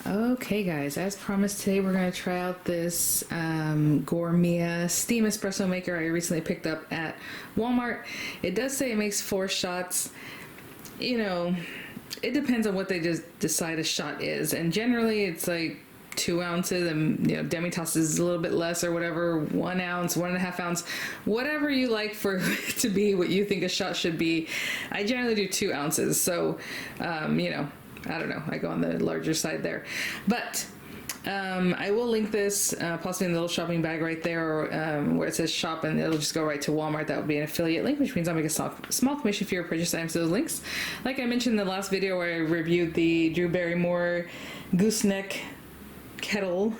Okay guys, as promised, today we're going to try out this Gourmia Steam Espresso Maker I recently picked up at Walmart. It does say it makes 4 shots. You know, it depends on what they just decide a shot is, and generally it's like 2 ounces, and you know, Demi-Tasse is a little bit less or whatever, 1 ounce, 1.5 ounce, whatever you like for it to be what you think a shot should be. I generally do 2 ounces, so you know, I don't know, I go on the larger side there. But I will link this possibly in the little shopping bag right there, or where it says shop, and it'll just go right to Walmart. That would be an affiliate link, which means I'll make a small commission for your purchase items to those links. Like I mentioned in the last video where I reviewed the Drew Barrymore gooseneck kettle,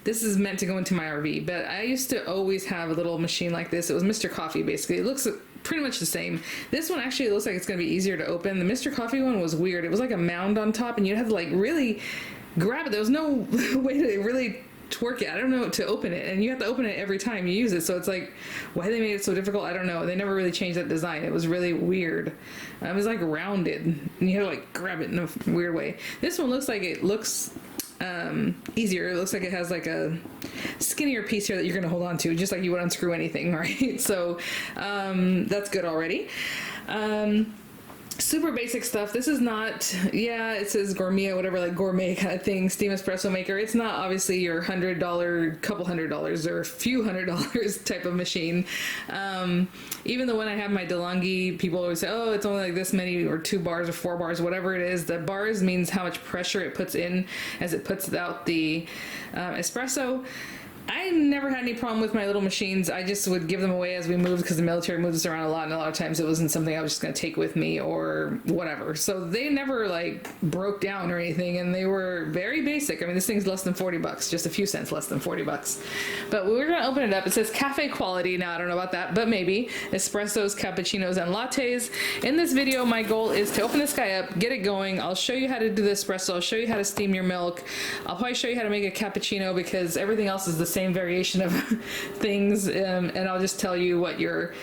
this is meant to go into my RV, but I used to always have a little machine like this. It was Mr. Coffee, basically. It looks pretty much the same. This one actually looks like it's going to be easier to open. The Mr. Coffee one was weird. It was like a mound on top, and you'd have to like really grab it. There was no way to really twerk it. I don't know, to open it, and you have to open it every time you use it. So it's like, why they made it so difficult, I don't know. They never really changed that design. It was really weird. It was like rounded, and you had to like grab it in a weird way. This one looks like it looks easier. It looks like it has like a skinnier piece here that you're going to hold on to, just like you would unscrew anything, right? So that's good already. Super basic stuff. This is not, yeah, it says Gourmia, whatever, like gourmet kind of thing, steam espresso maker. It's not obviously your $100, couple $100, or a few $100 type of machine. Even the one I have, my DeLonghi, people always say, oh, it's only like this many, or 2 bars or 4 bars, whatever it is. The bars means how much pressure it puts in as it puts out the espresso. I never had any problem with my little machines. I just would give them away as we moved, because the military moves us around a lot, and a lot of times it wasn't something I was just going to take with me or whatever. So they never like broke down or anything, and they were very basic. I mean, this thing's less than 40 bucks, just a few cents less than 40 bucks. But we're going to open it up. It says cafe quality. Now, I don't know about that, but maybe. Espressos, cappuccinos, and lattes. In this video, my goal is to open this guy up, get it going. I'll show you how to do the espresso. I'll show you how to steam your milk. I'll probably show you how to make a cappuccino, because everything else is the same variation of things, and I'll just tell you what your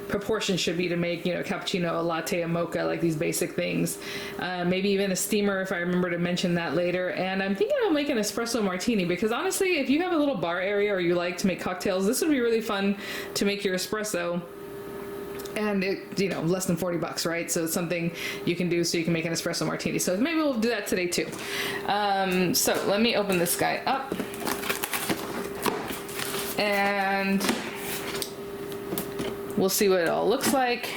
proportion should be to make, you know, cappuccino, a latte, a mocha, like these basic things. Maybe even a steamer if I remember to mention that later. And I'm thinking I'll make an espresso martini, because honestly, if you have a little bar area or you like to make cocktails, this would be really fun to make your espresso. And it, you know, less than 40 bucks, right? So it's something you can do so you can make an espresso martini. So maybe we'll do that today too. So let me open this guy up. And we'll see what it all looks like.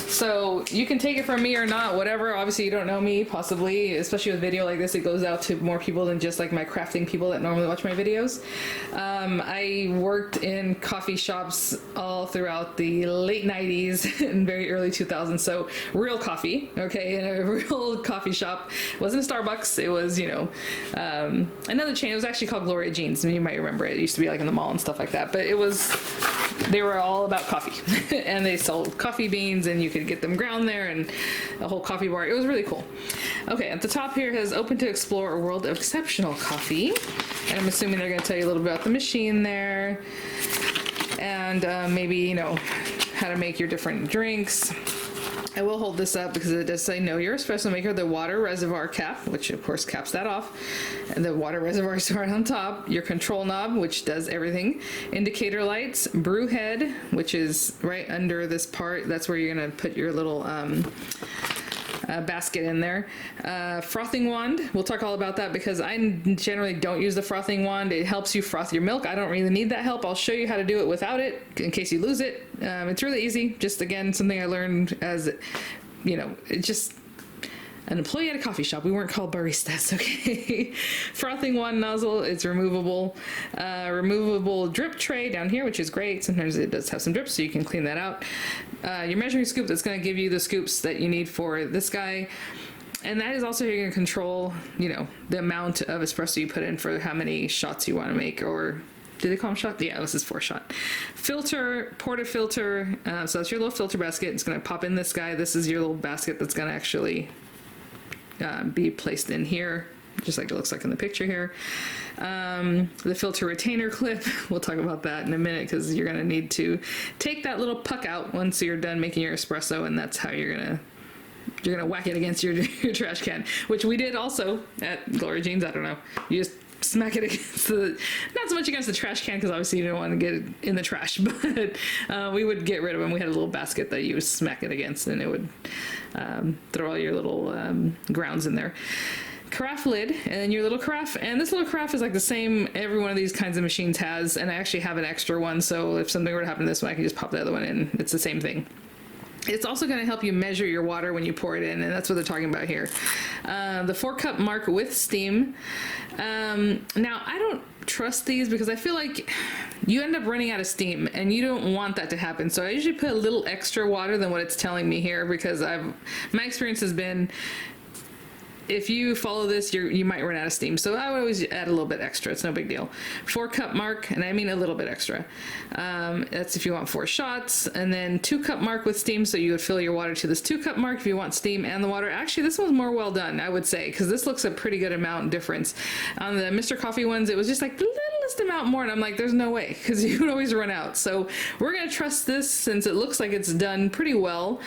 So you can take it from me or not, whatever. Obviously you don't know me, possibly, especially with video like this, it goes out to more people than just like my crafting people that normally watch my videos. I worked in coffee shops all throughout the late 90s and very early 2000s. So real coffee, okay, in a real coffee shop. It wasn't a Starbucks, it was, you know, another chain. It was actually called Gloria Jean's, and you might remember it. It used to be like in the mall and stuff like that, but it was, they were all about coffee and they sold coffee beans, and you could get them ground there, and a whole coffee bar. It was really cool. Okay, at the top here it has open to explore a world of exceptional coffee, and I'm assuming they're going to tell you a little bit about the machine there, and maybe, you know, how to make your different drinks. I will hold this up because it does say know your espresso maker, the water reservoir cap, which of course caps that off, and the water reservoir is right on top, your control knob, which does everything, indicator lights, brew head, which is right under this part. That's where you're going to put your little basket in there. Frothing wand, we'll talk all about that, because I generally don't use the frothing wand. It helps you froth your milk. I don't really need that help. I'll show you how to do it without it in case you lose it. It's really easy. Just again, something I learned as, you know, it's just an employee at a coffee shop. We weren't called baristas, okay? Frothing wand nozzle, it's removable. Removable drip tray down here, which is great. Sometimes it does have some drips, so you can clean that out. Your measuring scoop, that's going to give you the scoops that you need for this guy. And that is also, you're going to control, you know, the amount of espresso you put in for how many shots you want to make, or do they call them shots? Yeah, this is 4 shot. Filter, portafilter. So that's your little filter basket. It's going to pop in this guy. This is your little basket that's going to actually be placed in here, just like it looks like in the picture here. The filter retainer clip, we'll talk about that in a minute, because you're going to need to take that little puck out once you're done making your espresso, and that's how you're going to you're gonna whack it against your trash can, which we did also at Gloria Jean's. I don't know. You just smack it against not so much against the trash can, because obviously you don't want to get it in the trash, but we would get rid of them. We had a little basket that you would smack it against, and it would throw all your little grounds in there. Carafe lid, and then your little carafe, and this little carafe is like the same every one of these kinds of machines has, and I actually have an extra one, so if something were to happen to this one, I can just pop the other one in. It's the same thing. It's also going to help you measure your water when you pour it in, and that's what they're talking about here. The 4-cup mark with steam. Now, I don't trust these because I feel like you end up running out of steam, and you don't want that to happen. So I usually put a little extra water than what it's telling me here, because my experience has been, if you follow this, you might run out of steam. So I would always add a little bit extra. It's no big deal. 4-cup mark, and I mean a little bit extra. That's if you want 4 shots. And then 2-cup mark with steam, so you would fill your water to this 2-cup mark if you want steam and the water. Actually, this one's more well done, I would say, because this looks a pretty good amount difference. On the Mr. Coffee ones, it was just like the littlest amount more, and I'm like, there's no way, because you would always run out. So we're going to trust this, since it looks like it's done pretty well.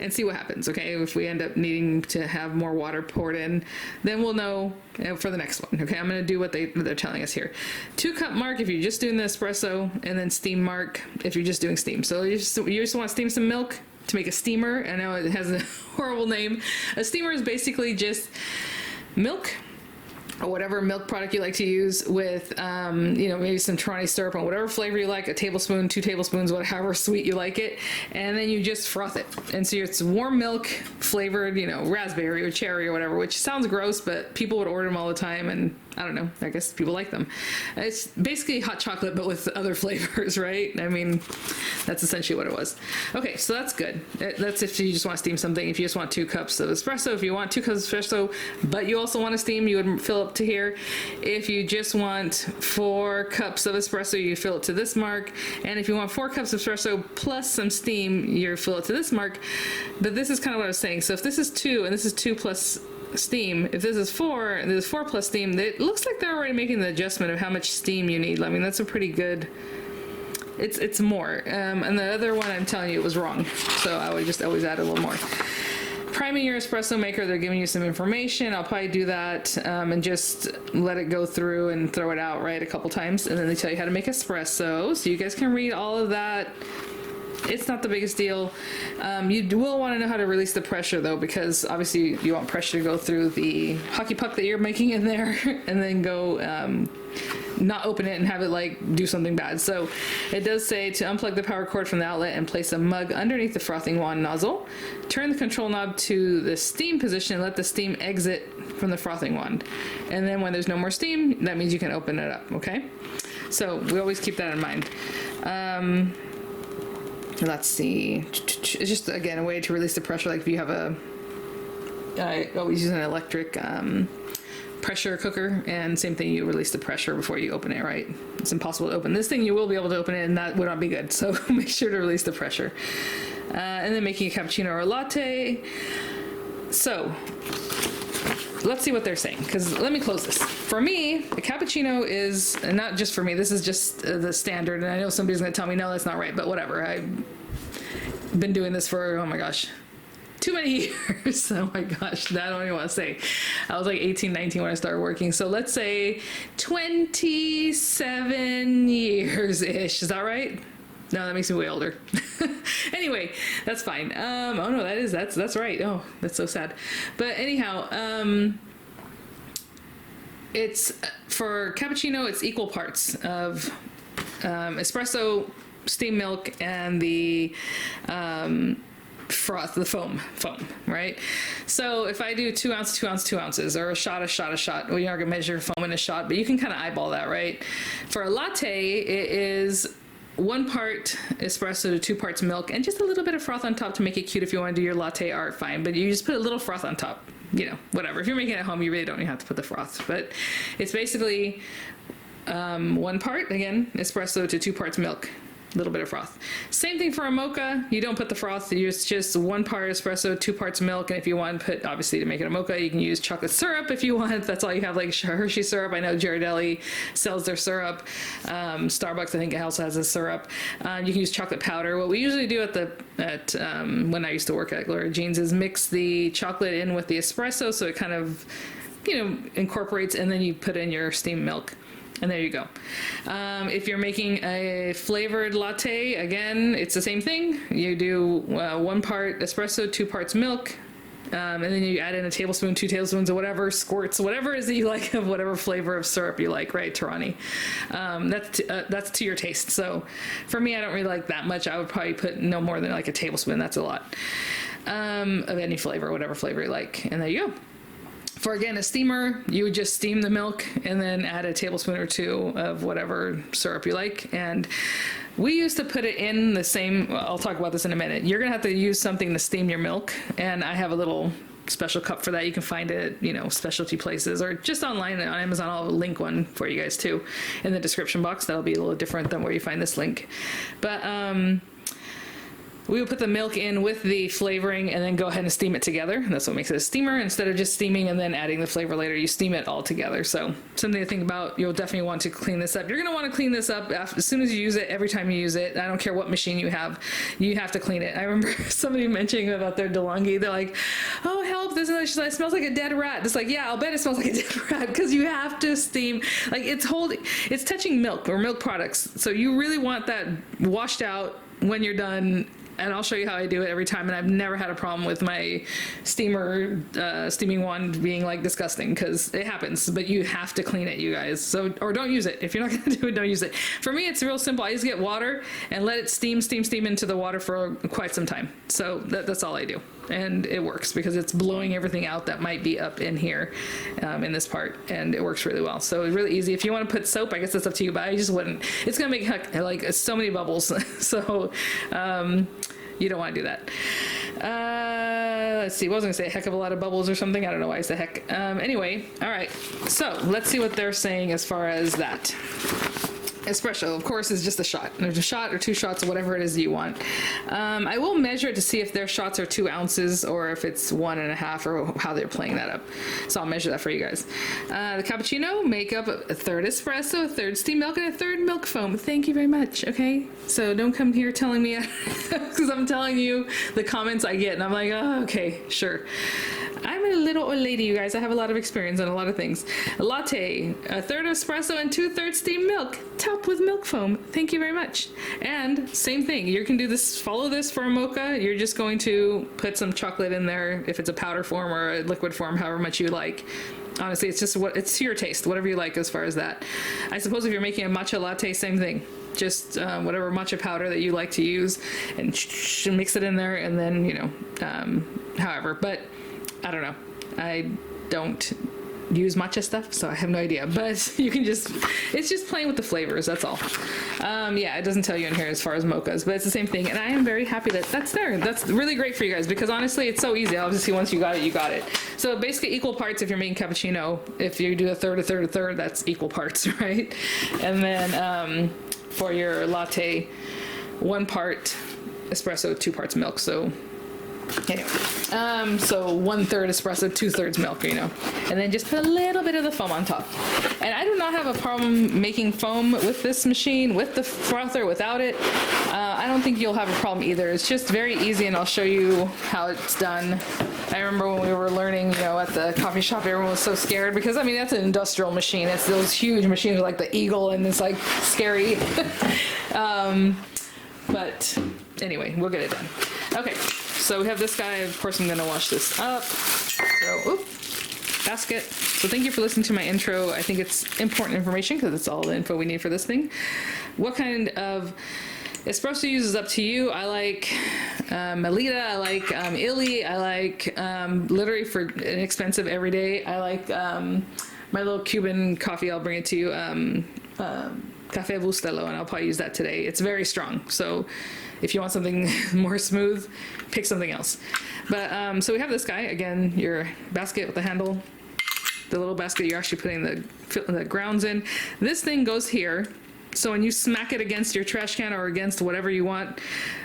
And see what happens, okay? If we end up needing to have more water poured in, then we'll know for the next one, okay? I'm gonna do what they're telling us here. 2-cup mark if you're just doing the espresso, and then steam mark if you're just doing steam. So you just want to steam some milk to make a steamer. I know it has a horrible name. A steamer is basically just milk, or whatever milk product you like to use, with maybe some Torani syrup or whatever flavor you like, a tablespoon, 2 tablespoons, whatever sweet you like it, and then you just froth it. And so it's warm milk flavored, raspberry or cherry or whatever, which sounds gross, but people would order them all the time, and I don't know, I guess people like them. It's basically hot chocolate, but with other flavors, right? I mean, that's essentially what it was. Okay, so that's good. That's if you just want to steam something. If you just want 2 cups of espresso, if you want 2 cups of espresso, but you also want to steam, you would fill up to here. If you just want 4 cups of espresso, you fill it to this mark. And if you want 4 cups of espresso plus some steam, you fill it to this mark. But this is kind of what I was saying. So if this is 2 and this is 2 plus steam, if this is 4 and this is 4 plus steam, it looks like they're already making the adjustment of how much steam you need. I mean, that's a pretty good, it's more. And the other one, I'm telling you, it was wrong. So I would just always add a little more. Priming your espresso maker, they're giving you some information. I'll probably do that and just let it go through and throw it out a couple times, and then they tell you how to make espresso, so you guys can read all of that. It's not the biggest deal. You will want to know how to release the pressure, though, because obviously you want pressure to go through the hockey puck that you're making in there, and then go not open it and have it do something bad. So it does say to unplug the power cord from the outlet and place a mug underneath the frothing wand nozzle. Turn the control knob to the steam position and let the steam exit from the frothing wand. And then when there's no more steam, that means you can open it up, okay? So we always keep that in mind. Let's see. It's just, again, a way to release the pressure. Like if you have I always use an electric pressure cooker, and same thing, you release the pressure before you open it, right? It's impossible to open. This thing, you will be able to open it, and that would not be good. So make sure to release the pressure. And then making a cappuccino or a latte. So let's see what they're saying, because let me close this. For me, a cappuccino is, and not just for me, this is just the standard, and I know somebody's going to tell me, no, that's not right, but whatever. I've been doing this for, oh my gosh, too many years. Oh my gosh, I don't even want to say. I was like 18, 19 when I started working. So let's say 27 years-ish. Is that right? No, that makes me way older. Anyway, that's fine. Oh no, that's right. Oh, that's so sad. But anyhow, it's for cappuccino, it's equal parts of espresso, steamed milk, and the froth, the foam, right? So if I do 2 ounces, 2 ounces, 2 ounces, or a shot, well, you're not gonna measure foam in a shot, but you can kind of eyeball that, right? For a latte, it is 1 part espresso to 2 parts milk, and just a little bit of froth on top to make it cute. If you want to do your latte art, fine, but you just put a little froth on top, whatever. If you're making it at home, you really don't even have to put the froth, but it's basically 1 part, again, espresso to 2 parts milk. a little bit of froth. Same thing for a mocha. You don't put the froth. You use just 1 part espresso, 2 parts milk. And if you want to put, obviously to make it a mocha, you can use chocolate syrup if you want. That's all you have, like Hershey syrup. I know Ghirardelli sells their syrup. Starbucks, I think, also has a syrup. You can use chocolate powder. What we usually do when I used to work at Gloria Jean's is mix the chocolate in with the espresso, so it kind of, incorporates, and then you put in your steamed milk. And there you go. If you're making a flavored latte, again, it's the same thing. You do 1 part espresso, 2 parts milk, and then you add in a tablespoon, 2 tablespoons of whatever, squirts, whatever it is that you like of whatever flavor of syrup you like, right, Tarani? That's to your taste. So for me, I don't really like that much. I would probably put no more than like a tablespoon. That's a lot of any flavor, whatever flavor you like. And there you go. For, again, a steamer, you would just steam the milk and then add a tablespoon or 2 of whatever syrup you like. And we used to put it in the same, I'll talk about this in a minute. You're going to have to use something to steam your milk. And I have a little special cup for that. You can find it, specialty places or just online on Amazon. I'll link one for you guys too in the description box. That'll be a little different than where you find this link. But, we would put the milk in with the flavoring and then go ahead and steam it together. That's what makes it a steamer. Instead of just steaming and then adding the flavor later, you steam it all together. So something to think about. You'll definitely want to clean this up. You're going to want to clean this up as soon as you use it, every time you use it. I don't care what machine you have to clean it. I remember somebody mentioning about their DeLonghi. They're like, oh, help, this is it smells like a dead rat. It's like, yeah, I'll bet it smells like a dead rat because you have to steam. Like it's touching milk or milk products. So you really want that washed out when you're done. And I'll show you how I do it every time. And I've never had a problem with my steaming wand being like disgusting, because it happens, but you have to clean it, you guys. So, or don't use it. If you're not going to do it, don't use it. For me, it's real simple. I just get water and let it steam into the water for quite some time. So that's all I do. And it works because it's blowing everything out that might be up in here in this part, and it works really well. So it's really easy. If you want to put soap, I guess that's up to you, but I just wouldn't. It's going to make like so many bubbles. So you don't want to do that. Let's see, what was I going to say? A heck of a lot of bubbles or something? I don't know why I said heck. Anyway, all right. So let's see what they're saying as far as that. Espresso, of course, is just a shot. There's a shot or 2 shots or whatever it is that you want. I will measure it to see if their shots are 2 ounces or if it's 1.5 or how they're playing that up. So I'll measure that for you guys. The cappuccino, make up a third espresso, a third steamed milk, and a third milk foam. Thank you very much. Okay, so don't come here telling me because I'm telling you the comments I get, and I'm like, oh, okay, sure. I'm a little old lady, you guys. I have a lot of experience on a lot of things. A latte, a third espresso, and 2/3 steamed milk, topped with milk foam. Thank you very much. And same thing, you can do this, follow this for a mocha. You're just going to put some chocolate in there, if it's a powder form or a liquid form, however much you like. Honestly, it's just it's to your taste, whatever you like as far as that. I suppose if you're making a matcha latte, same thing. Just whatever matcha powder that you like to use, and mix it in there, and then, however. But I don't know. I don't use matcha stuff, so I have no idea. But you can it's just playing with the flavors, that's all. Yeah, it doesn't tell you in here as far as mochas, but it's the same thing. And I am very happy that that's there. That's really great for you guys, because honestly, it's so easy. Obviously, once you got it, you got it. So basically equal parts if you're making cappuccino. If you do a third, that's equal parts, right? And then for your latte, 1 part espresso, 2 parts milk. So anyway, so 1/3 espresso, 2/3 milk, and then just put a little bit of the foam on top. And I do not have a problem making foam with this machine, with the frother, without it. I don't think you'll have a problem either. It's just very easy, and I'll show you how it's done. I remember when we were learning, at the coffee shop, everyone was so scared because, that's an industrial machine. It's those huge machines like the Eagle, and it's like scary. But anyway, we'll get it done. Okay. So we have this guy. Of course, I'm going to wash this up. So, basket. So thank you for listening to my intro. I think it's important information because it's all the info we need for this thing. What kind of espresso use is up to you. I like Melita. I like Illy. I like literally for inexpensive everyday. I like my little Cuban coffee. I'll bring it to you. Cafe Bustelo, and I'll probably use that today. It's very strong. So if you want something more smooth, pick something else. But so we have this guy, again, your basket with the handle, the little basket you're actually putting the grounds in. This thing goes here, So when you smack it against your trash can or against whatever you want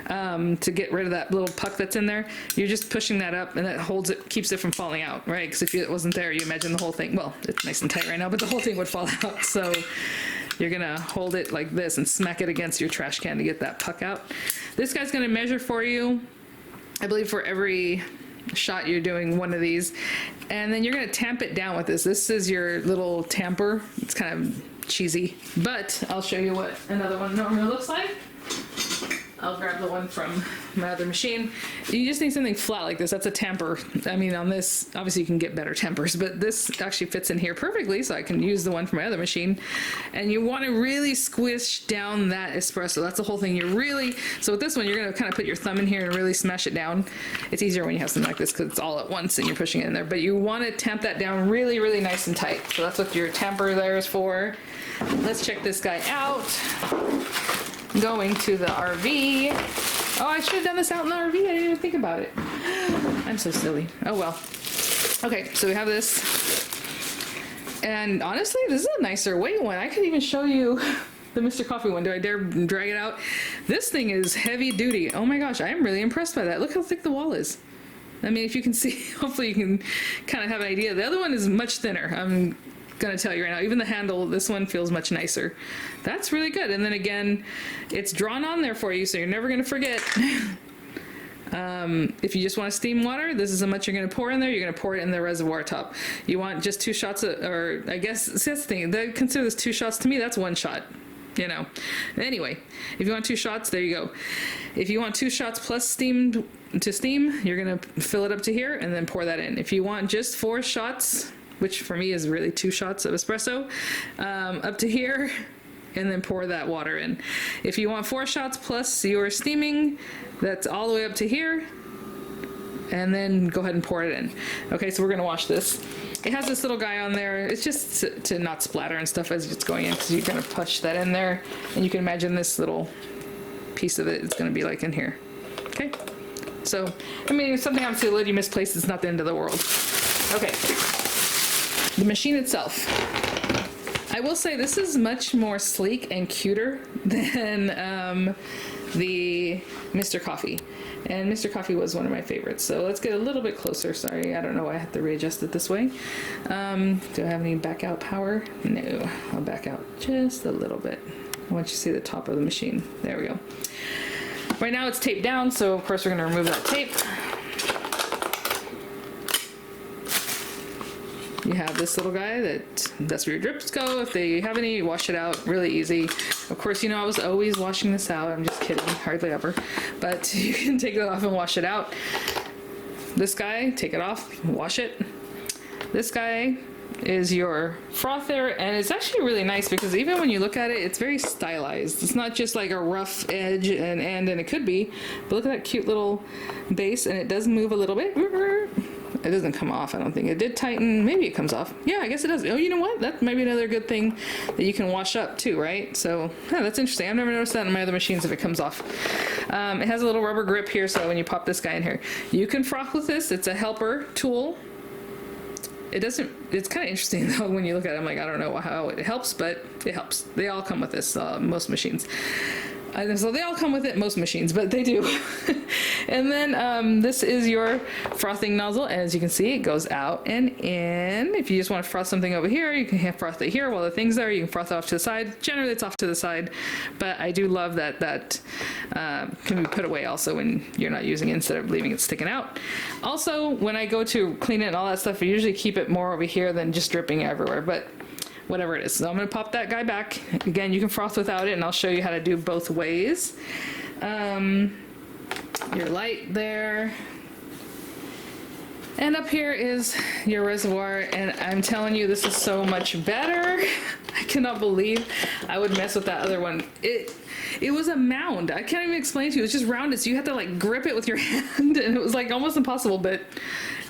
to get rid of that little puck that's in there, you're just pushing that up and that holds it, keeps it from falling out, right? Because if it wasn't there, you imagine the whole thing, well, it's nice and tight right now, but the whole thing would fall out. So you're gonna hold it like this and smack it against your trash can to get that puck out. This guy's gonna measure for you, I believe for every shot you're doing one of these. And then you're gonna tamp it down with this. This is your little tamper. It's kind of cheesy, but I'll show you what another one normally looks like. I'll grab the one from my other machine. You just need something flat like this. That's a tamper. I mean, on this, obviously you can get better tempers, but this actually fits in here perfectly, so I can use the one from my other machine. And you want to really squish down that espresso. That's the whole thing. So with this one, you're going to kind of put your thumb in here and really smash it down. It's easier when you have something like this because it's all at once and you're pushing it in there, but you want to tamp that down really, really nice and tight. So that's what your tamper there is for. Let's check this guy out. Going to the RV. Oh, I should have done this out in the RV. I didn't even think about it. I'm so silly. Oh well. Okay, so we have this. And honestly, this is a nicer weight one. I could even show you the Mr. Coffee one. Do I dare drag it out? This thing is heavy duty. Oh my gosh, I am really impressed by that. Look how thick the wall is. I mean, if you can see, hopefully you can kind of have an idea. The other one is much thinner. I'm gonna tell you right now, even the handle, this one feels much nicer. That's really good. And then again, it's drawn on there for you, so you're never gonna forget. If you just want to steam water, this is how much you're going to pour in there. You're going to pour it in the reservoir top. You want just 2 shots or I guess that's the thing. They consider this 2 shots. To me, that's 1 shot, you know. Anyway, if you want 2 shots, there you go. If you want 2 shots plus steam, you're going to fill it up to here and then pour that in. If you want just 4 shots, which for me is really 2 shots of espresso, up to here, and then pour that water in. If you want 4 shots plus your steaming, that's all the way up to here, and then go ahead and pour it in. Okay, so we're gonna wash this. It has this little guy on there. It's just to not splatter and stuff as it's going in, because you're gonna push that in there, and you can imagine this little piece of it is gonna be like in here. Okay, so I mean, if something happens to the lid, you misplaced, it's not the end of the world. Okay, the machine itself. I will say this is much more sleek and cuter than the Mr. Coffee. And Mr. Coffee was one of my favorites. So let's get a little bit closer. Sorry, I don't know why I have to readjust it this way. Do I have any back out power? No, I'll back out just a little bit. I want you to see the top of the machine. There we go. Right now it's taped down, so of course we're going to remove that tape. You have this little guy that's where your drips go. If they have any, you wash it out really easy. Of course, you know I was always washing this out. I'm just kidding, hardly ever. But you can take it off and wash it out. This guy, take it off, wash it. This guy is your frother, and it's actually really nice because even when you look at it, it's very stylized. It's not just like a rough edge and it could be, but look at that cute little base, and it does move a little bit. It doesn't come off, I don't think. It did tighten. Maybe it comes off. Yeah, I guess it does. Oh, you know what? That might be another good thing that you can wash up too, right? So, yeah, that's interesting. I've never noticed that in my other machines if it comes off. It has a little rubber grip here, so when you pop this guy in here, you can froth with this. It's a helper tool. It's kind of interesting though when you look at it. I'm like, I don't know how it helps, but it helps. They all come with this, most machines. So they all come with it, most machines, but they do. And then this is your frothing nozzle. As you can see, it goes out and in. If you just want to froth something over here, you can froth it here while the thing's there. You can froth it off to the side. Generally, it's off to the side, but I do love that can be put away also when you're not using it instead of leaving it sticking out. Also, when I go to clean it and all that stuff, I usually keep it more over here than just dripping everywhere, but whatever it is. So I'm going to pop that guy back. Again, you can froth without it, and I'll show you how to do both ways. Your light there. And up here is your reservoir, and I'm telling you, this is so much better. I cannot believe I would mess with that other one. It was a mound. I can't even explain to you. It was just rounded, so you had to like grip it with your hand, and it was like almost impossible, but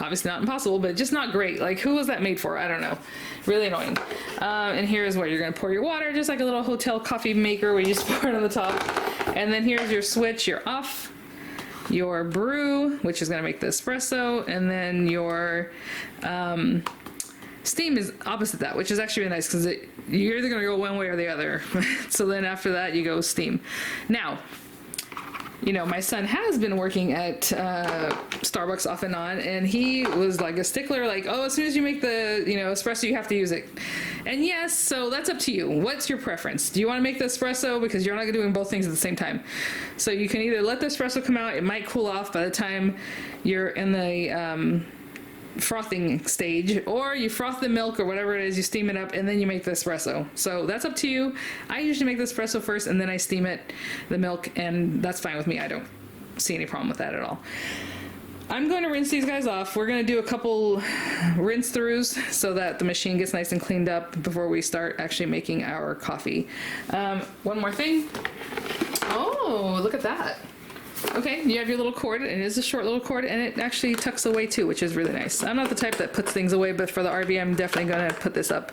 obviously not impossible, but just not great. Like, who was that made for? I don't know. Really annoying. And here's where you're gonna pour your water, just like a little hotel coffee maker where you just pour it on the top. And then here's your switch, your off, your brew, which is gonna make the espresso, and then your Steam is opposite that, which is actually really nice because you're either going to go one way or the other. So then after that, you go steam. Now, you know, my son has been working at Starbucks off and on, and he was like a stickler, like, oh, as soon as you make the, you know, espresso, you have to use it. And yes, so that's up to you. What's your preference? Do you want to make the espresso? Because you're not doing both things at the same time. So you can either let the espresso come out, it might cool off by the time you're in the frothing stage, or you froth the milk or whatever it is, you steam it up, and then you make the espresso. So that's up to you. I usually make the espresso first, and then I steam it, the milk, and that's fine with me. I don't see any problem with that at all. I'm going to rinse these guys off. We're going to do a couple rinse throughs so that the machine gets nice and cleaned up before we start actually making our coffee. One more thing. Oh, look at that. Okay, you have your little cord, and it is a short little cord, and it actually tucks away too, which is really nice. I'm not the type that puts things away, but for the RV, I'm definitely going to put this up,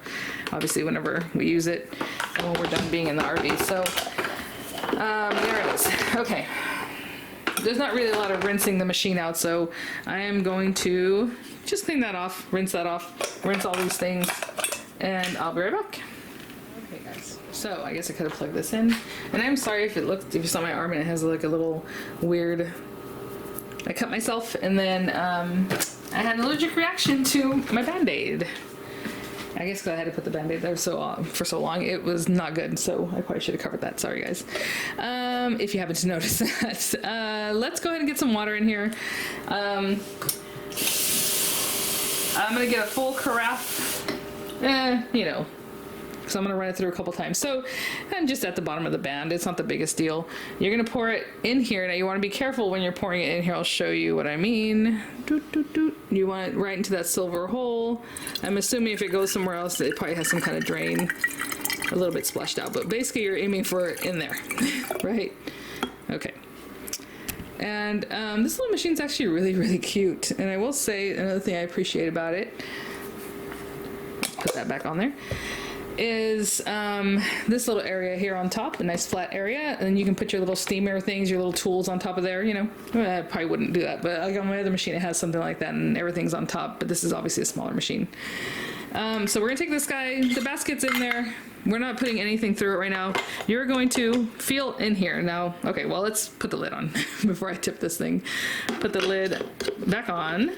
obviously, whenever we use it, and when we're done being in the RV. So, there it is. Okay. There's not really a lot of rinsing the machine out, so I am going to just clean that off, rinse all these things, and I'll be right back. Okay, guys. So I guess I could have plugged this in, and I'm sorry if you saw my arm and it has like a little weird. I cut myself, and then I had an allergic reaction to my Band-Aid. I guess because I had to put the Band-Aid there for so long, it was not good. So I probably should have covered that. Sorry, guys. If you happen to notice that, let's go ahead and get some water in here. I'm gonna get a full carafe. You know. So I'm going to run it through a couple times. So, and just at the bottom of the band, it's not the biggest deal. You're going to pour it in here. Now you want to be careful when you're pouring it in here. I'll show you what I mean. Doot, doot, doot. You want it right into that silver hole. I'm assuming if it goes somewhere else, it probably has some kind of drain, a little bit splashed out. But basically you're aiming for it in there, right? Okay. And this little machine's actually really, really cute. And I will say another thing I appreciate about it, put that back on there, is this little area here on top, a nice flat area, and you can put your little steamer things, your little tools on top of there, you know. I probably wouldn't do that, but like on my other machine it has something like that and everything's on top, but this is obviously a smaller machine. So we're gonna take this guy, the basket's in there, we're not putting anything through it right now. You're going to feel in here. Now, okay, well let's put the lid on before I tip this thing. Put the lid back on.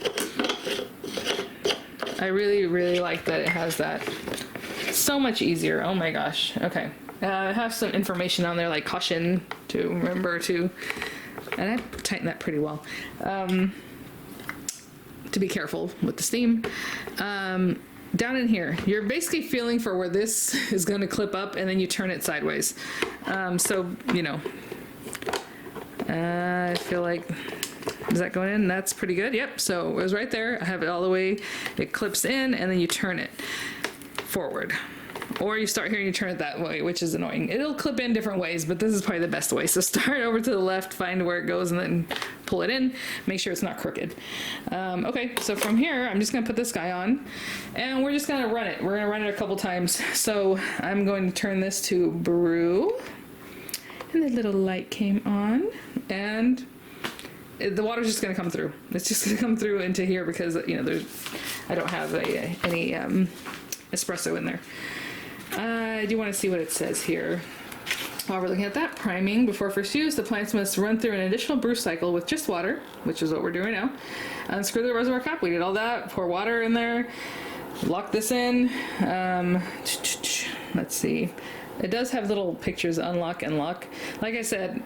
I really, really like that it has that. So much easier. Oh my gosh. Okay. I have some information on there like caution to remember to, and I tightened that pretty well, to be careful with the steam. Down in here, you're basically feeling for where this is going to clip up, and then you turn it sideways. So, you know, I feel like, is that going in? That's pretty good. Yep. So it was right there. I have it all the way. It clips in, and then you turn it forward, or you start here and you turn it that way, which is annoying. It'll clip in different ways, but this is probably the best way. So start over to the left, find where it goes, and then pull it in. Make sure it's not crooked. Okay, so from here, I'm just gonna put this guy on, and we're just gonna run it. We're gonna run it a couple times. So I'm going to turn this to brew, and the little light came on, and the water's just gonna come through. It's just gonna come through into here because, you know, I don't have any espresso in there. I do want to see what it says here. While we're looking at that, priming. Before first use, the plants must run through an additional brew cycle with just water, which is what we're doing now. Unscrew the reservoir cap. We did all that. Pour water in there. Lock this in. Let's see. It does have little pictures, unlock and lock. Like I said,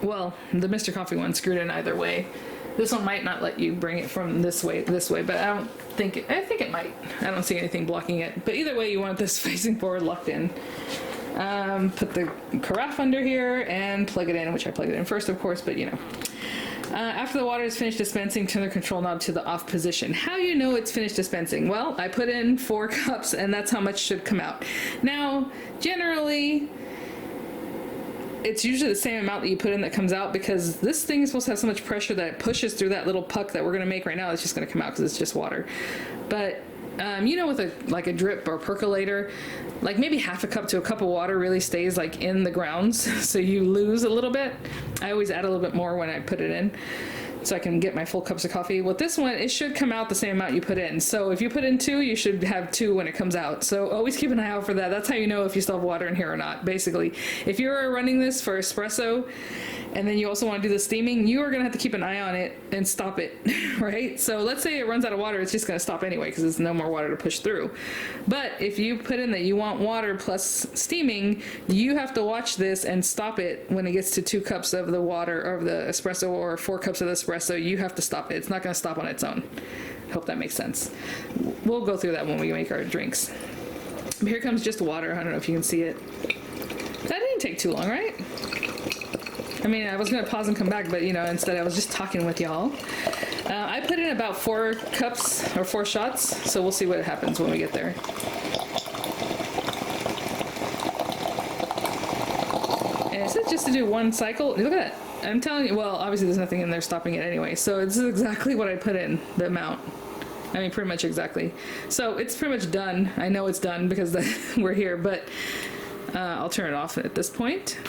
well, the Mr. Coffee one screwed in either way. This one might not let you bring it from this way, but I think it might. I don't see anything blocking it. But either way, you want this facing forward, locked in. Put the carafe under here and plug it in, which I plugged it in first, of course, but you know. After the water is finished dispensing, turn the control knob to the off position. How do you know it's finished dispensing? Well, I put in 4 cups, and that's how much should come out. Now, generally, it's usually the same amount that you put in that comes out, because this thing is supposed to have so much pressure that it pushes through that little puck that we're going to make right now. It's just going to come out because it's just water. But you know, with a drip or percolator, like maybe half a cup to a cup of water really stays like in the grounds, so you lose a little bit. I always add a little bit more when I put it in. so I can get my full cups of coffee. With this one, it should come out the same amount you put in. So if you put in 2, you should have 2 when it comes out. So always keep an eye out for that. That's how you know if you still have water in here or not, basically. If you're running this for espresso, and then you also want to do the steaming, you are going to have to keep an eye on it and stop it, right? So let's say it runs out of water, it's just going to stop anyway because there's no more water to push through. But if you put in that you want water plus steaming, you have to watch this and stop it when it gets to 2 cups of the water of the espresso or 4 cups of the espresso. You have to stop it. It's not going to stop on its own. Hope that makes sense. We'll go through that when we make our drinks. But here comes just water. I don't know if you can see it. That didn't take too long, right? I mean, I was going to pause and come back, but, you know, instead I was just talking with y'all. I put in about 4 cups or 4 shots, so we'll see what happens when we get there. And it says just to do 1 cycle. Look at that. I'm telling you, well, obviously there's nothing in there stopping it anyway, so this is exactly what I put in, the amount. I mean, pretty much exactly. So it's pretty much done. I know it's done because we're here, but I'll turn it off at this point.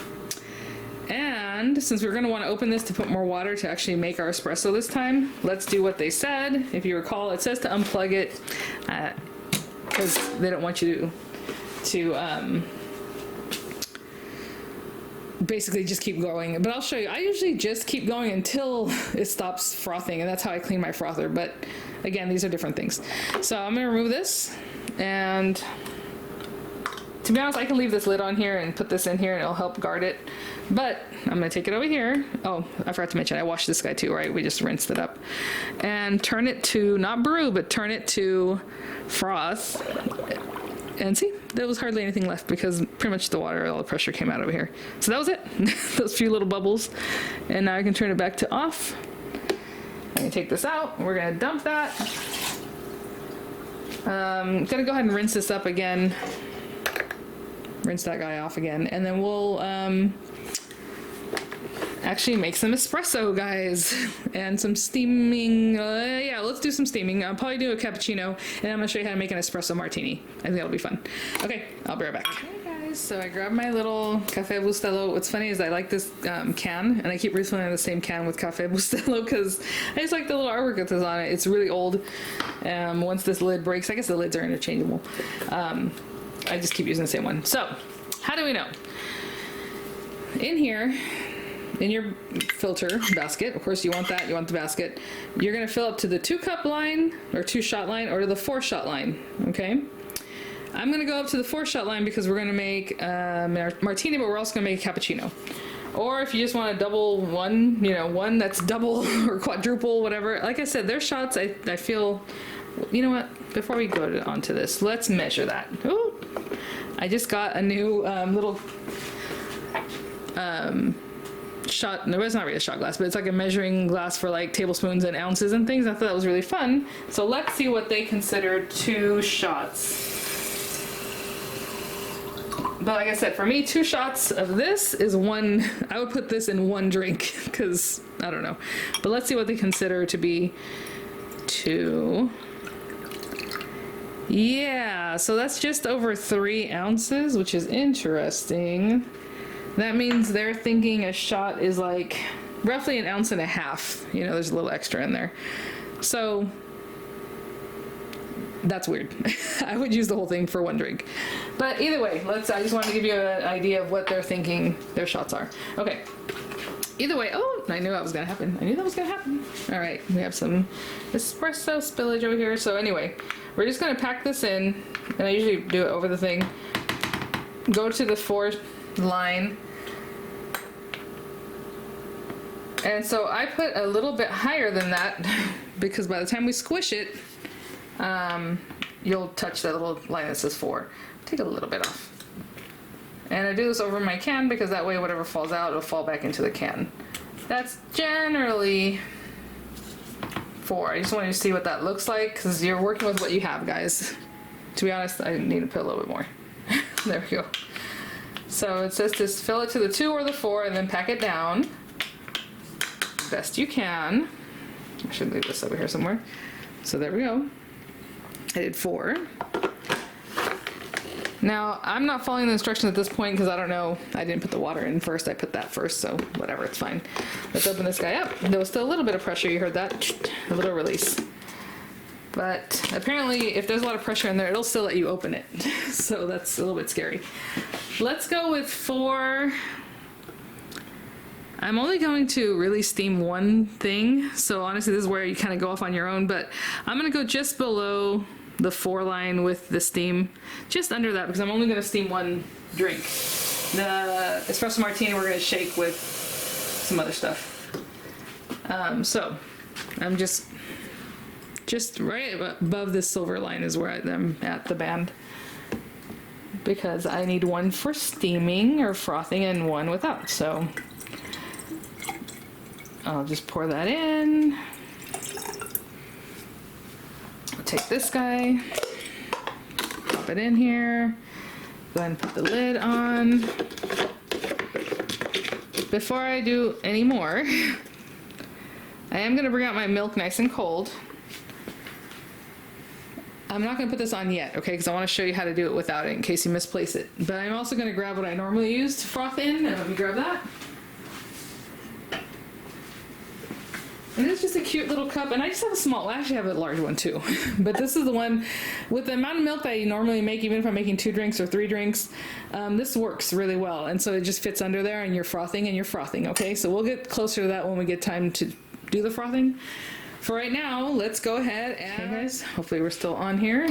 And since we're going to want to open this to put more water to actually make our espresso this time, let's do what they said. If you recall, it says to unplug it because they don't want you to basically just keep going. But I'll show you. I usually just keep going until it stops frothing, and that's how I clean my frother. But again, these are different things. So I'm going to remove this, and to be honest, I can leave this lid on here and put this in here and it'll help guard it. But I'm going to take it over here. Oh, I forgot to mention, I washed this guy too, right? We just rinsed it up. And turn it to, not brew, but turn it to froth. And see, there was hardly anything left because pretty much the water, all the pressure came out over here. So that was it. Those few little bubbles. And now I can turn it back to off. I can take this out. We're going to dump that. I'm going to go ahead and rinse this up again. Rinse that guy off again. And then we'll actually make some espresso, guys, and some steaming. Yeah, let's do some steaming. I'll probably do a cappuccino, and I'm gonna show you how to make an espresso martini. I think that'll be fun. Okay, I'll be right back. Hey guys, so I grabbed my little Cafe Bustelo. What's funny is I like this can, and I keep refilling the same can with Cafe Bustelo because I just like the little artwork that's on it. It's really old. Once this lid breaks, I guess the lids are interchangeable. I just keep using the same one. So, how do we know? In here, in your filter basket, of course you want that, you want the basket, you're going to fill up to the 2-cup line, or 2-shot line, or to the 4-shot line, okay? I'm going to go up to the 4-shot line because we're going to make martini, but we're also going to make a cappuccino. Or if you just want a double one, you know, one that's double or quadruple, whatever. Like I said, their shots, I feel, you know what, before we go on to this, let's measure that. Ooh, I just got a new little shot, no, it's not really a shot glass, but it's like a measuring glass for like tablespoons and ounces and things. I thought that was really fun. So let's see what they consider 2 shots. But like I said, for me, 2 shots of this is 1, I would put this in 1 drink because I don't know. But let's see what they consider to be 2. Yeah, so that's just over 3 ounces, which is interesting. That means they're thinking a shot is like roughly 1.5 ounces. You know, there's a little extra in there. So that's weird. I would use the whole thing for 1 drink. But either way, I just wanted to give you an idea of what they're thinking their shots are. Okay. Either way, oh, I knew that was going to happen. I knew that was going to happen. All right, we have some espresso spillage over here. So anyway, we're just going to pack this in, and I usually do it over the thing. Go to the 4 line. And so I put a little bit higher than that because by the time we squish it, you'll touch that little line that says 4. Take a little bit off. And I do this over my can because that way whatever falls out, it'll fall back into the can. That's generally 4. I just want you to see what that looks like because you're working with what you have, guys. To be honest, I need to put a little bit more. There we go. So it says to fill it to the 2 or the 4 and then pack it down best you can. I should leave this over here somewhere. So there we go. I did 4. Now, I'm not following the instructions at this point because I don't know. I didn't put the water in first. I put that first, so whatever, it's fine. Let's open this guy up. There was still a little bit of pressure. You heard that? A little release. But apparently, if there's a lot of pressure in there, it'll still let you open it. So that's a little bit scary. Let's go with 4. I'm only going to really steam one thing. So honestly, this is where you kind of go off on your own. But I'm going to go just below the 4 line with the steam, just under that, because I'm only going to steam one drink. The espresso martini we're going to shake with some other stuff. So I'm just right above this silver line is where I'm at the band, because I need one for steaming or frothing and one without. So I'll just pour that in. Take this guy, pop it in here, go ahead and put the lid on. Before I do any more, I am going to bring out my milk nice and cold. I'm not going to put this on yet, okay, because I want to show you how to do it without it in case you misplace it. But I'm also going to grab what I normally use to froth in, and let me grab that. And it's just a cute little cup, and I just have a small, I actually have a large one too. But this is the one with the amount of milk that you normally make, even if I'm making 2 drinks or 3 drinks, this works really well. And so it just fits under there and you're frothing, okay? So we'll get closer to that when we get time to do the frothing. For right now, let's go ahead and, okay guys, hopefully we're still on here.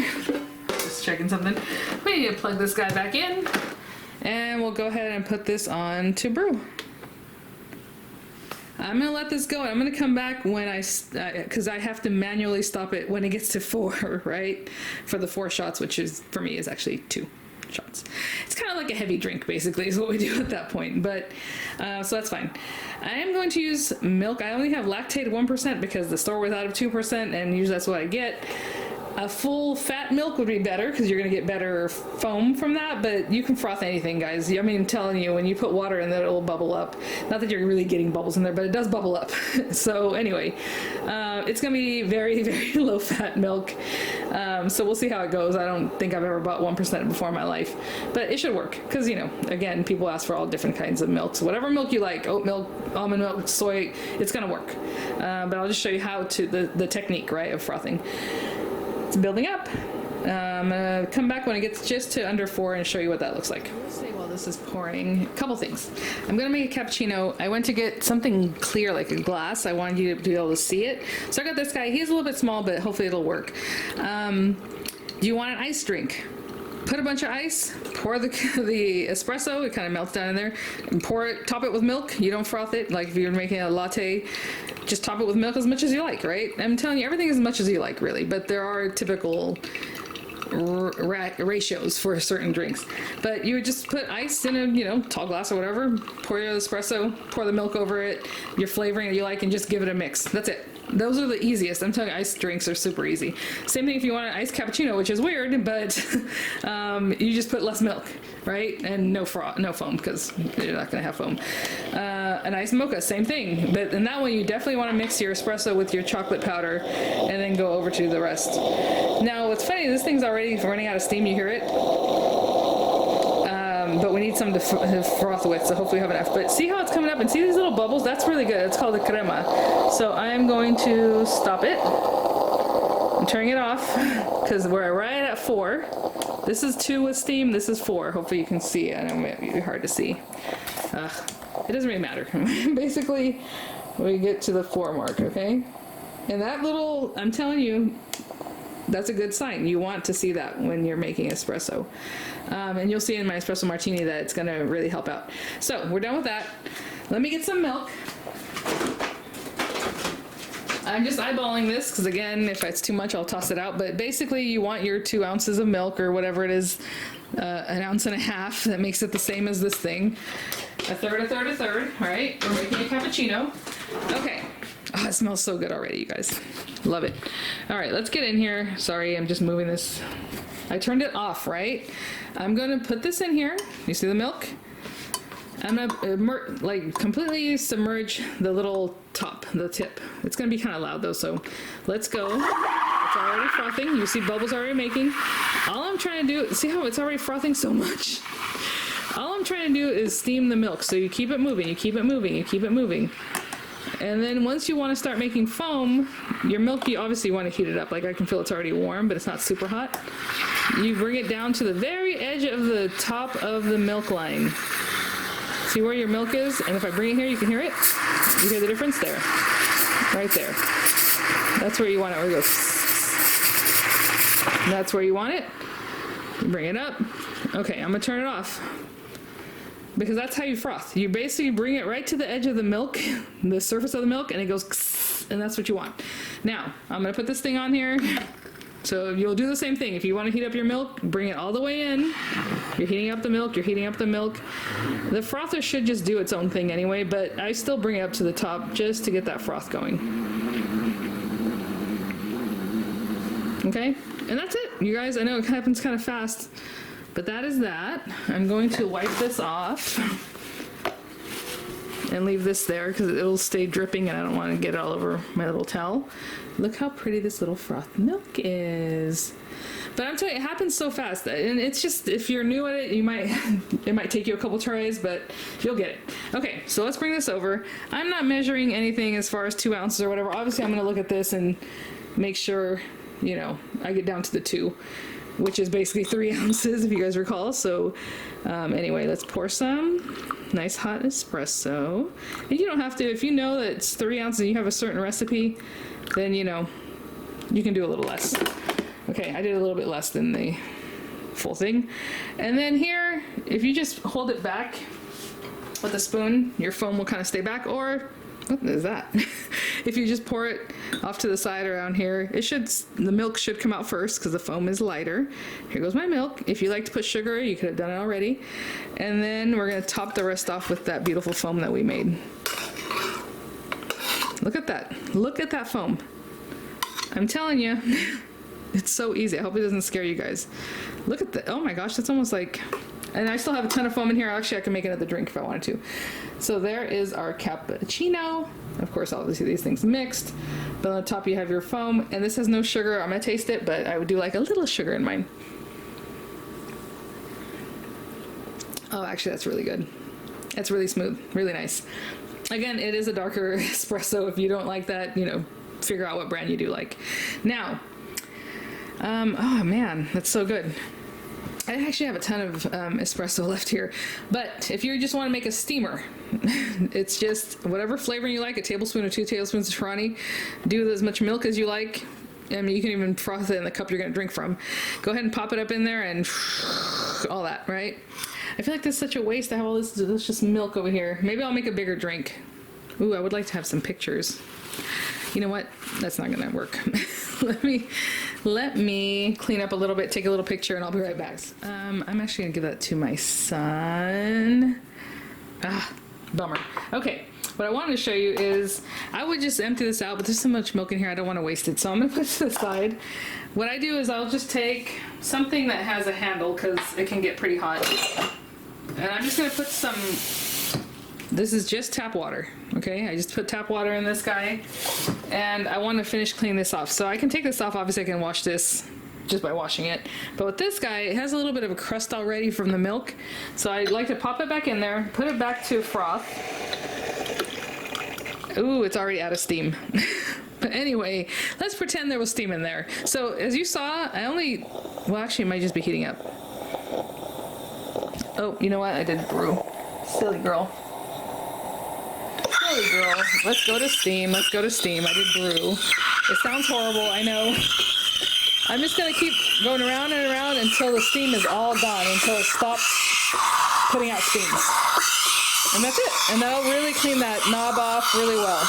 Just checking something. We need to plug this guy back in, and we'll go ahead and put this on to brew. I'm gonna let this go. I'm gonna come back when because I have to manually stop it when it gets to 4, right? For the 4 shots, which is, for me, is actually 2 shots. It's kind of like a heavy drink, basically, is what we do at that point. But, so that's fine. I am going to use milk. I only have lactate 1% because the store was out of 2%, and usually that's what I get. A full fat milk would be better because you're going to get better foam from that, but you can froth anything, guys. I mean, I'm telling you, when you put water in there, it'll bubble up. Not that you're really getting bubbles in there, but it does bubble up. So anyway, it's going to be very, very low fat milk. So we'll see how it goes. I don't think I've ever bought 1% before in my life, but it should work because, you know, again, people ask for all different kinds of milks. Whatever milk you like, oat milk, almond milk, soy, it's going to work. But I'll just show you how to, the technique, right, of frothing. It's building up. I'm gonna come back when it gets just to under 4 and show you what that looks like. I will say while this is pouring, a couple things. I'm gonna make a cappuccino. I went to get something clear like a glass. I wanted you to be able to see it. So I got this guy. He's a little bit small, but hopefully it'll work. Do you want an ice drink? Put a bunch of ice, pour the espresso, it kind of melts down in there, and pour it, top it with milk. You don't froth it, like if you're making a latte, just top it with milk as much as you like, right? I'm telling you, everything as much as you like, really, but there are typical ratios for certain drinks. But you would just put ice in a, you know, tall glass or whatever, pour your espresso, pour the milk over it, your flavoring that you like, and just give it a mix. That's it. Those are the easiest. I'm telling you, ice drinks are super easy. Same thing if you want an iced cappuccino, which is weird, but you just put less milk, right? And no foam, because you're not going to have foam. An iced mocha, same thing. But in that one, you definitely want to mix your espresso with your chocolate powder and then go over to the rest. Now, what's funny, this thing's already running out of steam. You hear it? But we need some to froth with, so hopefully we have enough. But see how it's coming up, and see these little bubbles? That's really good. It's called the crema. So I am going to stop it. I'm turning it off because we're right at 4. This is 2 with steam. This is 4. Hopefully you can see. I know it might be hard to see. It doesn't really matter. Basically, we get to the 4 mark, okay? And that little, I'm telling you, that's a good sign. You want to see that when you're making espresso. And you'll see in my espresso martini that it's gonna really help out. So we're done with that. Let me get some milk. I'm just eyeballing this because, again, if it's too much, I'll toss it out. But basically, you want your 2 ounces of milk or whatever it is, 1.5 ounces. That makes it the same as this thing. A third, a third, a third. All right, we're making a cappuccino. Okay. Oh, it smells so good already, you guys. Love it. All right, let's get in here. Sorry, I'm just moving this. I turned it off, right? I'm gonna put this in here. You see the milk? I'm gonna like completely submerge the little top, the tip. It's gonna be kind of loud though, so let's go. It's already frothing. You see bubbles already making. All I'm trying to do, see how it's already frothing so much? All I'm trying to do is steam the milk. So you keep it moving, you keep it moving, you keep it moving. And then once you want to start making foam, your milk, you obviously want to heat it up. Like I can feel it's already warm, but it's not super hot. You bring it down to the very edge of the top of the milk line. See where your milk is? And if I bring it here, you can hear it. You hear the difference there? Right there. That's where you want it, where it goes. That's where you want it. You bring it up. Okay, I'm gonna turn it off. Because that's how you froth. You basically bring it right to the edge of the milk, the surface of the milk, and it goes, and that's what you want. Now, I'm gonna put this thing on here. So you'll do the same thing. If you want to heat up your milk, bring it all the way in. You're heating up the milk, you're heating up the milk. The frother should just do its own thing anyway, but I still bring it up to the top just to get that froth going. Okay, and that's it. You guys, I know it happens kind of fast, but that is that. I'm going to wipe this off and leave this there because it'll stay dripping and I don't want to get it all over my little towel. Look how pretty this little froth milk is. But I'm telling you, it happens so fast, and it's just, if you're new at it, you might, it might take you a couple tries, but you'll get it. Okay, so let's bring this over. I'm not measuring anything as far as 2 ounces or whatever. Obviously, I'm gonna look at this and make sure, you know, I get down to the 2, which is basically 3 ounces, if you guys recall. So anyway, let's pour some nice hot espresso. And you don't have to, if you know that it's 3 ounces and you have a certain recipe, then, you know, you can do a little less. Okay, I did a little bit less than the full thing. And then here, if you just hold it back with a spoon, your foam will kind of stay back, or what is that? If you just pour it off to the side around here, it should, the milk should come out first because the foam is lighter. Here goes my milk. If you like to put sugar, you could have done it already. And then we're gonna top the rest off with that beautiful foam that we made. Look at that. Look at that foam. I'm telling you, it's so easy. I hope it doesn't scare you guys. Look at that. Oh my gosh, that's almost like, and I still have a ton of foam in here. Actually, I can make another drink if I wanted to. So there is our cappuccino. Of course, obviously these things mixed. But on the top you have your foam, and this has no sugar. I'm gonna taste it, but I would do like a little sugar in mine. Oh, actually that's really good. It's really smooth, really nice. Again, it is a darker espresso. If you don't like that, you know, figure out what brand you do like. Now, oh man, that's so good. I actually have a ton of espresso left here, but if you just want to make a steamer, it's just whatever flavor you like, a tablespoon or 2 tablespoons of Sharani. Do as much milk as you like. I mean, you can even froth it in the cup you're going to drink from. Go ahead and pop it up in there and all that, right? I feel like this is such a waste to have all this delicious milk over here. Maybe I'll make a bigger drink. Ooh, I would like to have some pictures. You know what? That's not gonna work. let me clean up a little bit, take a little picture, and I'll be right back. I'm actually gonna give that to my son. Ah, bummer. Okay, what I wanted to show you is, I would just empty this out, but there's so much milk in here, I don't want to waste it, so I'm gonna put it to the side. What I do is I'll just take something that has a handle, because it can get pretty hot. And I'm just gonna put some, this is just tap water, okay? I just put tap water in this guy, and I want to finish cleaning this off. So I can take this off, obviously I can wash this just by washing it. But with this guy, it has a little bit of a crust already from the milk. So I like to pop it back in there, put it back to froth. Ooh, it's already out of steam. But anyway, let's pretend there was steam in there. So as you saw, well actually it might just be heating up. Oh, you know what? I did brew. Silly girl. Silly girl. Let's go to steam. Let's go to steam. I did brew. It sounds horrible, I know. I'm just going to keep going around and around until the steam is all gone, until it stops putting out steams. And that's it. And that'll really clean that knob off really well.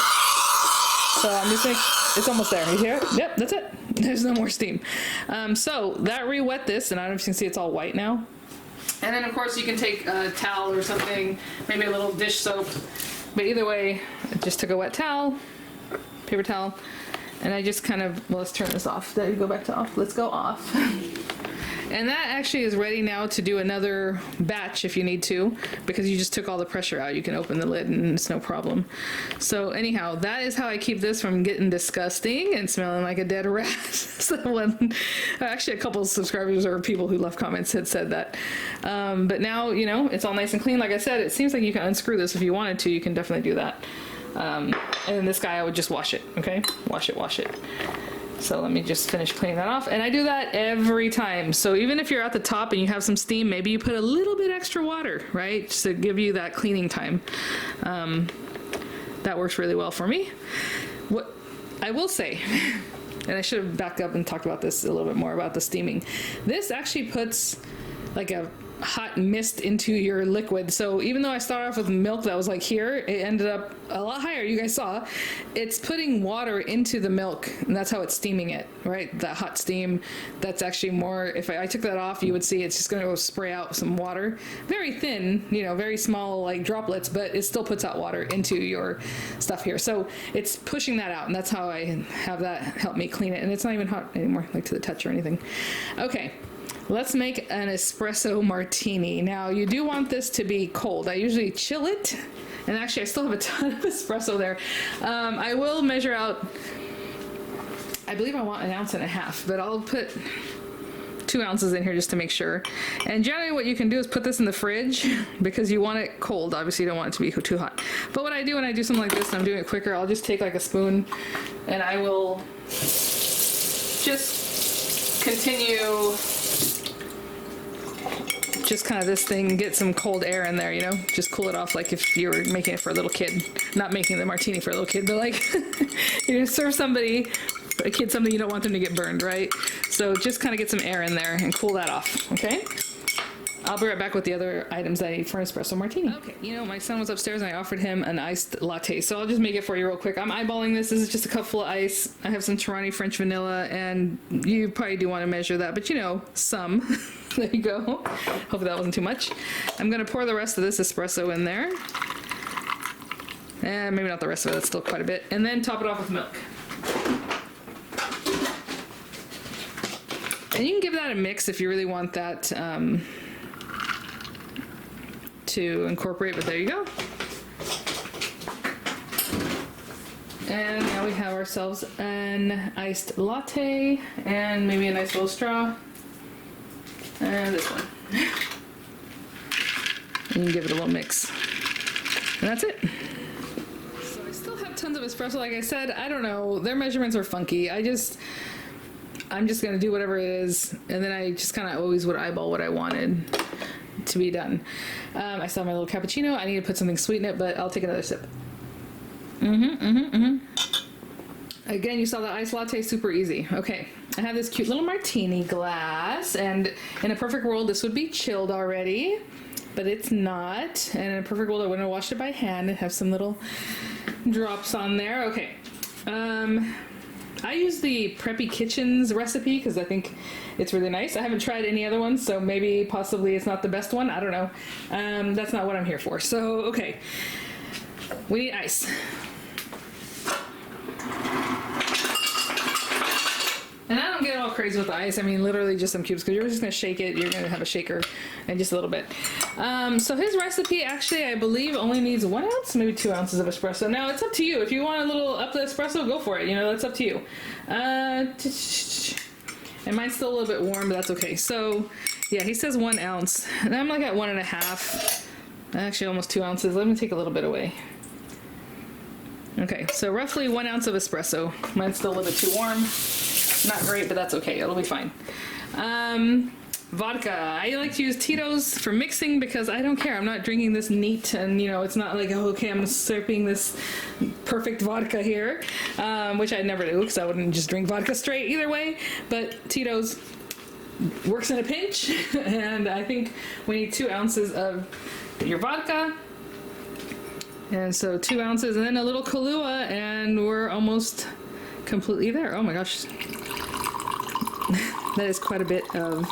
So I'm just going to, it's almost there. You hear it? Yep, that's it. There's no more steam. So that re-wet this, and I don't know if you can see it's all white now. And then of course you can take a towel or something, maybe a little dish soap. But either way, I just took a wet towel, paper towel, and I just kind of, well, let's turn this off. There you go, back to off. Let's go off. And that actually is ready now to do another batch if you need to, because you just took all the pressure out. You can open the lid and it's no problem. So anyhow, that is how I keep this from getting disgusting and smelling like a dead rat. So actually a couple of subscribers or people who left comments had said that. But now, you know, it's all nice and clean. Like I said, it seems like you can unscrew this if you wanted to. You can definitely do that. And then this guy, I would just wash it, okay? Wash it. So let me just finish cleaning that off. And I do that every time. So even if you're at the top and you have some steam, maybe you put a little bit extra water, right? Just to give you that cleaning time. That works really well for me. What I will say, and I should have backed up and talked about this a little bit more about the steaming. This actually puts like a hot mist into your liquid. So even though I started off with milk that was like here, it ended up a lot higher. You guys saw it's putting water into the milk, and that's how it's steaming it, right? That hot steam, that's actually more, if I took that off, you would see it's just going to go spray out some water, very thin, you know, very small like droplets, but it still puts out water into your stuff here. So it's pushing that out, and that's how I have that help me clean it. And it's not even hot anymore, like to the touch or anything. Okay. Let's make an espresso martini. Now, you do want this to be cold. I usually chill it, and actually I still have a ton of espresso there. I will measure out, I believe I want 1.5 ounces, but I'll put 2 ounces in here just to make sure. And generally what you can do is put this in the fridge because you want it cold. Obviously you don't want it to be too hot. But what I do when I do something like this and I'm doing it quicker, I'll just take like a spoon and I will just continue just kind of this thing, get some cold air in there, you know, just cool it off like if you were making it for a little kid. Not making the martini for a little kid, but like you serve somebody, a kid, something you don't want them to get burned, right? So just kind of get some air in there and cool that off, okay? I'll be right back with the other items I need for an espresso martini. Okay, you know, my son was upstairs and I offered him an iced latte, so I'll just make it for you real quick. I'm eyeballing this. This is just a cup full of ice. I have some Tirani French vanilla, and you probably do want to measure that, but you know, some. There you go. Hopefully that wasn't too much. I'm gonna pour the rest of this espresso in there. And maybe not the rest of it, that's still quite a bit. And then top it off with milk. And you can give that a mix if you really want that to incorporate, but there you go. And now we have ourselves an iced latte and maybe a nice little straw. And this one. And you can give it a little mix. And that's it. So I still have tons of espresso. Like I said, I don't know. Their measurements are funky. I'm just going to do whatever it is. And then I just kind of always would eyeball what I wanted to be done. I still have my little cappuccino. I need to put something sweet in it, but I'll take another sip. Again, you saw the iced latte, super easy. Okay, I have this cute little martini glass, and in a perfect world, this would be chilled already, but it's not. And in a perfect world, I wouldn't have washed it by hand and have some little drops on there. Okay, I use the Preppy Kitchens recipe because I think it's really nice. I haven't tried any other ones, so maybe possibly it's not the best one. I don't know. That's not what I'm here for. So, okay, we need ice. And I don't get all crazy with the ice. I mean, literally just some cubes, because you're just going to shake it. You're going to have a shaker and just a little bit. So his recipe, actually, I believe only needs 1 ounce, maybe 2 ounces of espresso. Now, it's up to you. If you want a little up the espresso, go for it. You know, that's up to you. And mine's still a little bit warm, but that's okay. So, yeah, he says 1 ounce. And I'm like at 1.5. Actually, almost 2 ounces. Let me take a little bit away. Okay, so roughly 1 ounce of espresso. Mine's still a little bit too warm. Not great, but that's okay. It'll be fine. Vodka. I like to use Tito's for mixing because I don't care. I'm not drinking this neat, and you know, it's not like, oh, okay, I'm sipping this perfect vodka here, which I never do because I wouldn't just drink vodka straight either way. But Tito's works in a pinch, and I think we need 2 ounces of your vodka. And so 2 ounces, and then a little Kahlua, and we're almost completely there. Oh my gosh. That is quite a bit of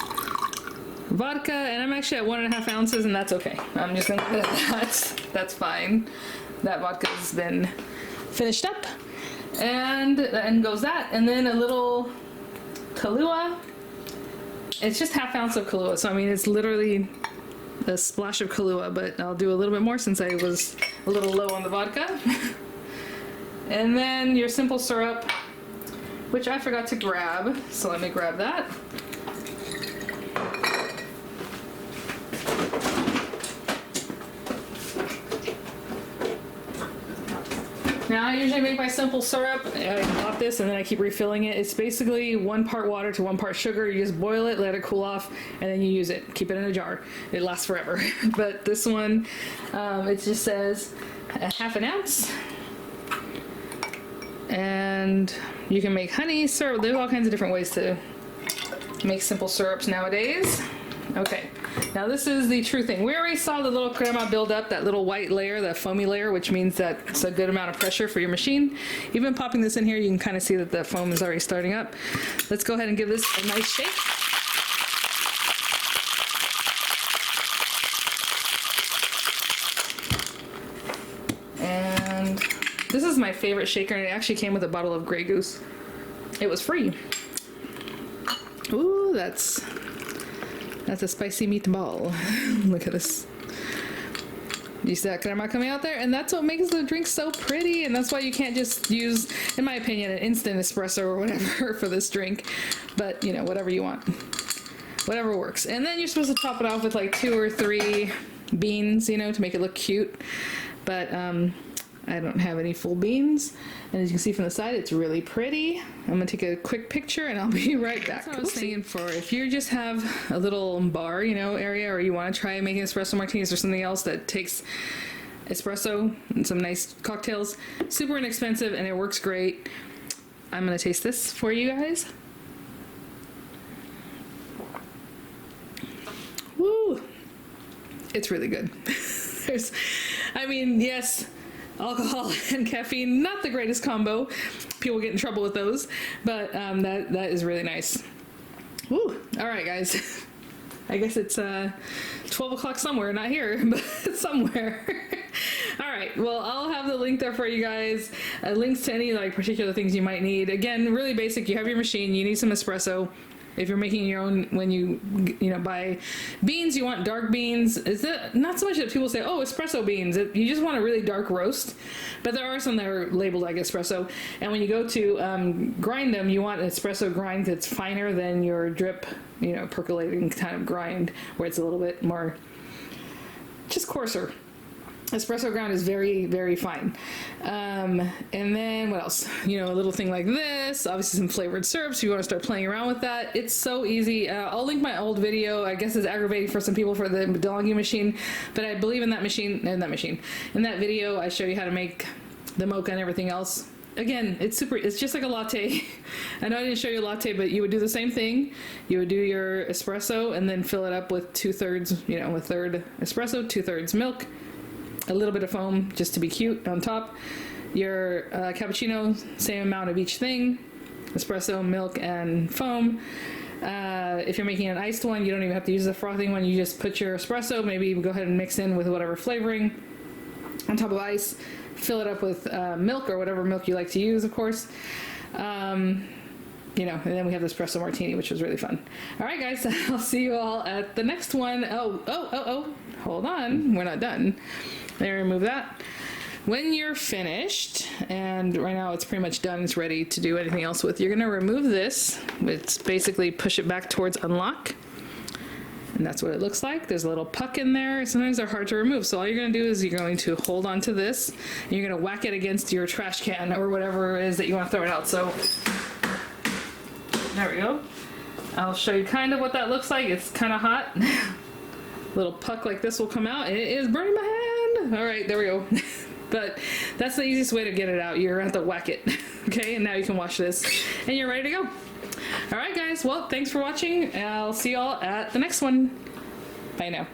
vodka, and I'm actually at 1.5 ounces, and that's okay. I'm just gonna leave it at that. That's fine. That vodka has been finished up, and goes that, and then a little Kahlua, It's just ½ ounce of Kahlua, so I mean it's literally a splash of Kahlua, but I'll do a little bit more since I was a little low on the vodka. And then your simple syrup, which I forgot to grab, so let me grab that. Now I usually make my simple syrup. I bought this and then I keep refilling it. It's basically 1 part water to 1 part sugar. You just boil it, let it cool off, and then you use it. Keep it in a jar. It lasts forever. But this one, it just says ½ ounce. And you can make honey syrup. There's all kinds of different ways to make simple syrups nowadays. Okay, now this is the true thing. We already saw the little crema build up, that little white layer, that foamy layer, which means that it's a good amount of pressure for your machine. Even popping this in here, you can kind of see that the foam is already starting up. Let's go ahead and give this a nice shake. And this is my favorite shaker, and it actually came with a bottle of Grey Goose. It was free. Ooh, that's a spicy meatball. Look at this. You see that crema coming out there? And that's what makes the drink so pretty, and that's why you can't just use, in my opinion, an instant espresso or whatever for this drink. But, you know, whatever you want. Whatever works. And then you're supposed to top it off with like 2 or 3 beans, you know, to make it look cute. But, I don't have any full beans, and as you can see from the side, it's really pretty. I'm gonna take a quick picture and I'll be right back. That's what I was thinking for if you just have a little bar, you know, area, or you want to try making espresso martinis or something else that takes espresso and some nice cocktails. Super inexpensive and it works great. I'm gonna taste this for you guys. Woo! It's really good. I mean, yes, alcohol and caffeine, not the greatest combo. People get in trouble with those, but that is really nice. Woo! All right, guys. I guess it's 12 o'clock somewhere, not here, but somewhere. All right, well, I'll have the link there for you guys. Links to any like particular things you might need. Again, really basic. You have your machine. You need some espresso. If you're making your own, when you buy beans, you want dark beans. Is it not so much that people say, oh, espresso beans? You just want a really dark roast, but there are some that are labeled like espresso. And when you go to grind them, you want an espresso grind that's finer than your drip, you know, percolating kind of grind, where it's a little bit more, just coarser. Espresso ground is very, very fine. And then what else? You know, a little thing like this, obviously some flavored syrups. If you want to start playing around with that, it's so easy. I'll link my old video. I guess it's aggravating for some people for the DeLonghi machine, but I believe in that video, I show you how to make the mocha and everything else. Again, it's just like a latte. I know I didn't show you a latte, but you would do the same thing. You would do your espresso and then fill it up with 2/3, you know, 1/3 espresso, 2/3 milk, a little bit of foam just to be cute on top. Your cappuccino, same amount of each thing, espresso, milk, and foam. If you're making an iced one, you don't even have to use the frothing one. You just put your espresso, maybe go ahead and mix in with whatever flavoring on top of ice. Fill it up with milk or whatever milk you like to use, of course. You know, and then we have the espresso martini, which was really fun. All right, guys, I'll see you all at the next one. Oh, hold on, we're not done. There, remove that. When you're finished, and right now it's pretty much done, it's ready to do anything else with, you're gonna remove this. It's basically push it back towards unlock. And that's what it looks like. There's a little puck in there. Sometimes they're hard to remove. So all you're gonna do is you're going to hold on to this, and you're gonna whack it against your trash can or whatever it is that you wanna throw it out. So, there we go. I'll show you kind of what that looks like. It's kind of hot. Little puck like this will come out. It is burning my hand. All right, there we go. But that's the easiest way to get it out. You're gonna have to whack it. Okay, and now you can wash this and you're ready to go. All right, guys. Well, thanks for watching. I'll see y'all at the next one. Bye now.